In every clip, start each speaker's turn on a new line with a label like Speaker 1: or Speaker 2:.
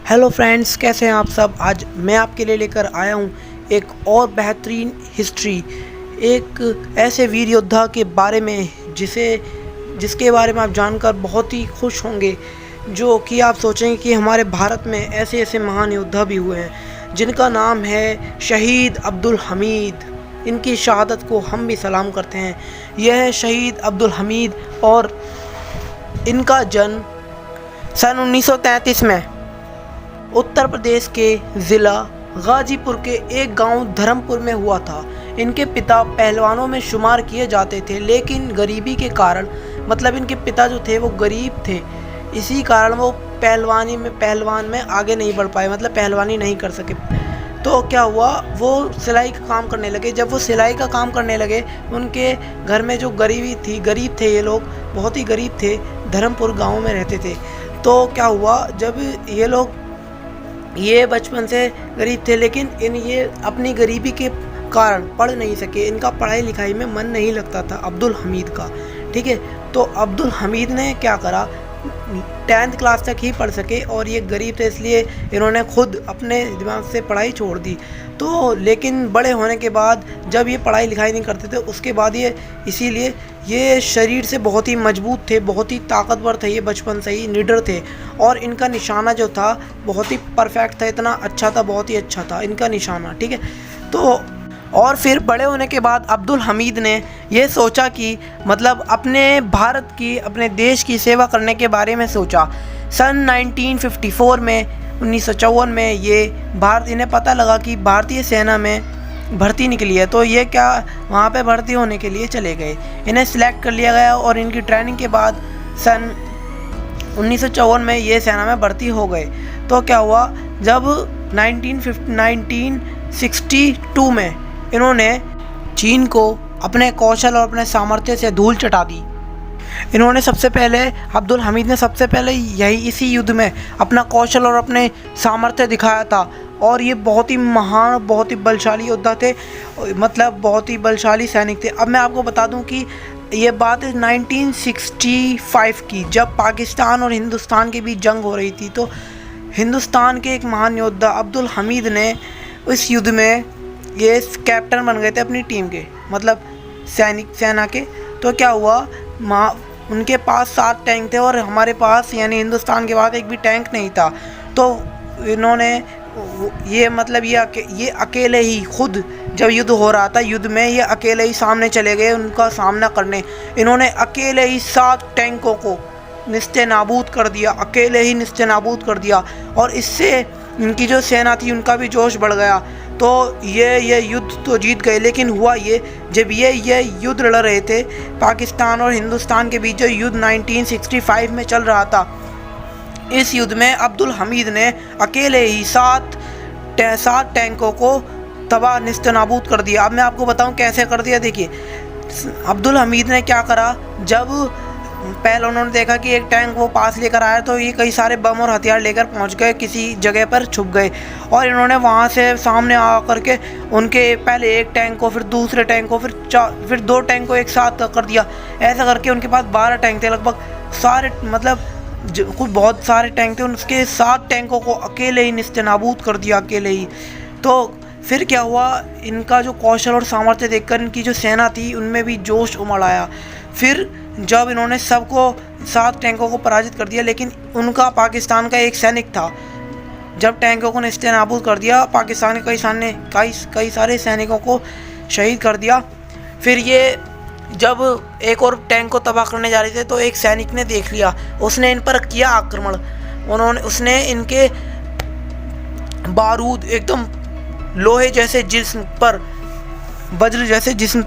Speaker 1: Hello friends, कैसे हैं आप सब। आज मैं आपके लिए लेकर आया हूं एक और बेहतरीन हिस्ट्री, एक ऐसे वीर योद्धा के बारे में जिसके बारे में आप जानकर बहुत ही खुश होंगे। जो कि आप सोचेंगे कि हमारे भारत में ऐसे ऐसे महान योद्धा भी हुए हैं जिनका नाम है शहीद अब्दुल हमीद। इनकी शहादत को हम भी सलाम करते हैं। यह है शहीद अब्दुल हमीद और इनका जन्म सन 1933 में उत्तर प्रदेश के ज़िला गाजीपुर के एक गांव धर्मपुर में हुआ था। इनके पिता पहलवानों में शुमार किए जाते थे, लेकिन गरीबी के कारण, मतलब इनके पिता जो थे वो गरीब थे, इसी कारण वो पहलवान में आगे नहीं बढ़ पाए, मतलब पहलवानी नहीं कर सके। तो क्या हुआ, वो सिलाई का काम करने लगे। जब वो सिलाई का काम करने लगे, उनके घर में जो गरीब थे, ये लोग बहुत ही गरीब थे, धर्मपुर गाँव में रहते थे। तो क्या हुआ, जब ये बचपन से गरीब थे, लेकिन ये अपनी गरीबी के कारण पढ़ नहीं सके। इनका पढ़ाई लिखाई में मन नहीं लगता था अब्दुल हमीद का, ठीक है। तो अब्दुल हमीद ने क्या करा, 10th क्लास तक ही पढ़ सके और ये गरीब थे, इसलिए इन्होंने खुद अपने दिमाग से पढ़ाई छोड़ दी। तो लेकिन बड़े होने के बाद जब ये पढ़ाई लिखाई नहीं करते थे, उसके बाद इसीलिए ये शरीर से बहुत ही मजबूत थे, बहुत ही ताकतवर थे, ये बचपन से ही निडर थे। और इनका निशाना जो था बहुत ही परफेक्ट था, इतना अच्छा था, बहुत ही अच्छा था इनका निशाना, ठीक है। तो और फिर बड़े होने के बाद अब्दुल हमीद ने ये सोचा कि मतलब अपने भारत की, अपने देश की सेवा करने के बारे में सोचा। सन 1954 में 1954 में इन्हें पता लगा कि भारतीय सेना में भर्ती निकली है। तो ये वहाँ पे भर्ती होने के लिए चले गए। इन्हें सिलेक्ट कर लिया गया और इनकी ट्रेनिंग के बाद सन 1954 में ये सेना में भर्ती हो गए। तो क्या हुआ, जब 1962 में इन्होंने चीन को अपने कौशल और अपने सामर्थ्य से धूल चटा दी। अब्दुल हमीद ने सबसे पहले इसी युद्ध में अपना कौशल और अपने सामर्थ्य दिखाया था। और ये बहुत ही महान, बहुत ही बलशाली योद्धा थे, मतलब बहुत ही बलशाली सैनिक थे। अब मैं आपको बता दूं कि ये बात है 1965 की, जब पाकिस्तान और हिंदुस्तान के बीच जंग हो रही थी। तो हिंदुस्तान के एक महान योद्धा अब्दुल हमीद ने इस युद्ध में ये कैप्टन बन गए थे अपनी टीम के, मतलब सेना के। तो क्या हुआ, उनके पास 7 टैंक थे और हमारे पास, यानी हिंदुस्तान के पास एक भी टैंक नहीं था। तो इन्होंने ये अकेले ही, खुद जब युद्ध हो रहा था, युद्ध में ये अकेले ही सामने चले गए उनका सामना करने। इन्होंने अकेले ही 7 टैंकों को निस्ते नाबूद कर दिया, अकेले ही निस्ते नाबूद कर दिया। और इससे इनकी जो सेना थी उनका भी जोश बढ़ गया। तो ये युद्ध तो जीत गए, लेकिन हुआ ये, जब ये युद्ध लड़ रहे थे पाकिस्तान और हिंदुस्तान के बीच, जो युद्ध 1965 में चल रहा था, इस युद्ध में अब्दुल हमीद ने अकेले ही 7 टैंकों को तबाह निस्तनाबूद कर दिया। अब मैं आपको बताऊं कैसे कर दिया। देखिए, अब्दुल हमीद ने क्या करा, जब पहले उन्होंने देखा कि एक टैंक वो पास लेकर आया, तो ये कई सारे बम और हथियार लेकर पहुंच गए, किसी जगह पर छुप गए। और इन्होंने वहां से सामने आकर के उनके पहले एक टैंक को, फिर दूसरे टैंक को, फिर 2 टैंक को एक साथ कर दिया। ऐसा करके उनके पास 12 टैंक थे लगभग, सारे, मतलब कुछ बहुत सारे टैंक थे। उसके 7 टैंकों को अकेले ही निस्तेनाबूद कर दिया, अकेले ही। तो फिर क्या हुआ, इनका जो कौशल और सामर्थ्य देखकर इनकी जो सेना थी उनमें भी जोश उमड़ आया। फिर जब इन्होंने सबको 7 टैंकों को पराजित कर दिया, लेकिन उनका पाकिस्तान का एक सैनिक था, जब टैंकों को निस्तेनाबूद कर दिया, पाकिस्तान के कई सारे सैनिकों को शहीद कर दिया। फिर ये जब एक और टैंक को तबाह करने जा रहे थे, तो एक सैनिक ने देख लिया, उसने इन पर किया आक्रमण। उसने इनके बारूद, एकदम लोहे जैसे जिस्म पर, वज्र जैसे जिस्म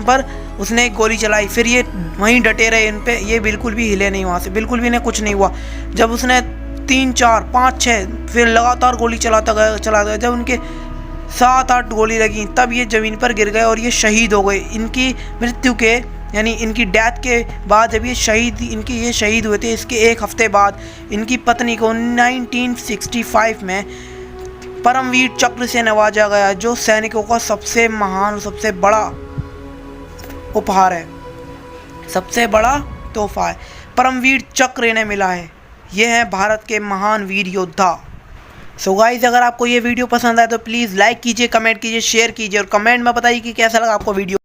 Speaker 1: पर उसने एक गोली चलाई। फिर ये वहीं डटे रहे इन पे, ये बिल्कुल भी हिले नहीं वहाँ से, बिल्कुल भी इन्हें कुछ नहीं हुआ। जब उसने 3, 4, 5, 6 फिर लगातार गोली चलाता गया, जब उनके 7-8 गोली लगी, तब ये ज़मीन पर गिर गए और ये शहीद हो गए। इनकी मृत्यु के, यानी इनकी डेथ के बाद, जब ये शहीद हुए थे, इसके 1 हफ्ते बाद इनकी पत्नी को 1965 में परमवीर चक्र से नवाजा गया, जो सैनिकों का सबसे महान और सबसे बड़ा उपहार है, सबसे बड़ा तोहफा है। परमवीर चक्र इन्हें मिला है। ये हैं भारत के महान वीर योद्धा। सो गाइस, अगर आपको ये वीडियो पसंद आए तो प्लीज़ लाइक कीजिए, कमेंट कीजिए, शेयर कीजिए और कमेंट में बताइए कि कैसा लगा आपको वीडियो।